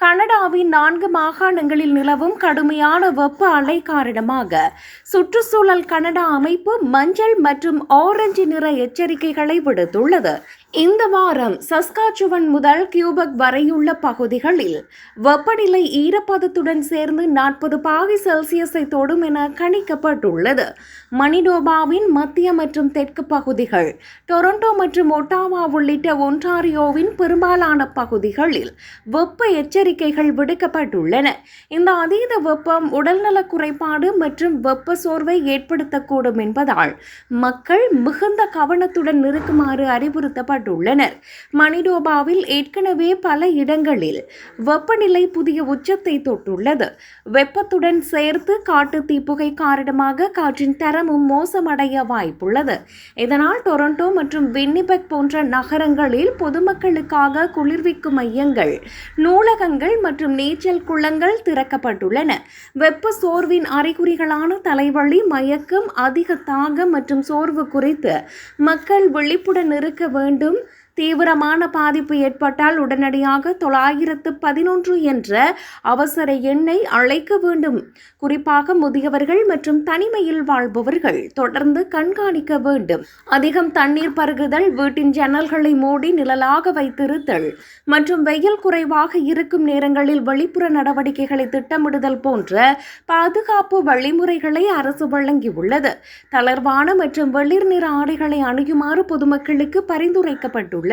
கனடாவின் 4 மாகாணங்களில் நிலவும் கடுமையான வெப்ப அலை காரணமாக சுற்றுச்சூழல் கனடா அமைப்பு மஞ்சள் மற்றும் ஆரஞ்சு நிற எச்சரிக்கைகளை விடுத்துள்ளது. இந்த வாரம் சஸ்காச்சுவன் முதல் கியூபெக் வரையுள்ள பகுதிகளில் வெப்பநிலை ஈரப்பதத்துடன் சேர்ந்து 40°C தொடும் என கணிக்கப்பட்டுள்ளது. மனிடோபாவின் மத்திய மற்றும் தெற்கு பகுதிகள், டொரண்டோ மற்றும் ஒட்டாவா உள்ளிட்ட ஒன்டாரியோவின் பெரும்பாலான பகுதிகளில் வெப்ப எச்சரிக்கைகள் விடுக்கப்பட்டுள்ளன. இந்த அதீத வெப்பம் உடல்நலக் குறைபாடு மற்றும் வெப்ப சோர்வை ஏற்படுத்தக்கூடும் என்பதால் மக்கள் மிகுந்த கவனத்துடன் இருக்குமாறு அறிவுறுத்தப்பட்டுள்ளனர். மனிடோபாவில் ஏற்கனவே பல இடங்களில் வெப்பநிலை புதிய உச்சத்தை தொட்டுள்ளது. வெப்பத்துடன் சேர்த்து காட்டு தீப்புகை காரணமாக காற்றின் தரமும் மோசமடைய வாய்ப்புள்ளது. இதனால் டொரண்டோ மற்றும் வின்னிபெக் போன்ற நகரங்களில் பொதுமக்களுக்காக குளிர்விக்கும் மையங்கள், நூலகங்கள் மற்றும் நீச்சல் குளங்கள் திறக்கப்பட்டுள்ளன. வெப்ப சோர்வின் அறிகுறிகளான தலைவலி, மயக்கம், அதிக தாகம் மற்றும் சோர்வு குறித்து மக்கள் விழிப்புடன் இருக்க வேண்டும். தீவிரமான பாதிப்பு ஏற்பட்டால் உடனடியாக 911 என்ற அவசர எண்ணை அழைக்க வேண்டும். குறிப்பாக முதியவர்கள் மற்றும் தனிமையில் வாழ்பவர்கள் தொடர்ந்து கண்காணிக்க வேண்டும். அதிகம் தண்ணீர் பருகுதல், வீட்டின் ஜன்னல்களை மூடி நிழலாக வைத்திருத்தல் மற்றும் வெயில் குறைவாக இருக்கும் நேரங்களில் வெளிப்புற நடவடிக்கைகளை திட்டமிடுதல் போன்ற பாதுகாப்பு வழிமுறைகளை அரசு வழங்கியுள்ளது. தளர்வான மற்றும் வெளிர் நிற ஆடைகளை அணியுமாறு பொதுமக்களுக்கு பரிந்துரைக்கப்பட்டுள்ளது.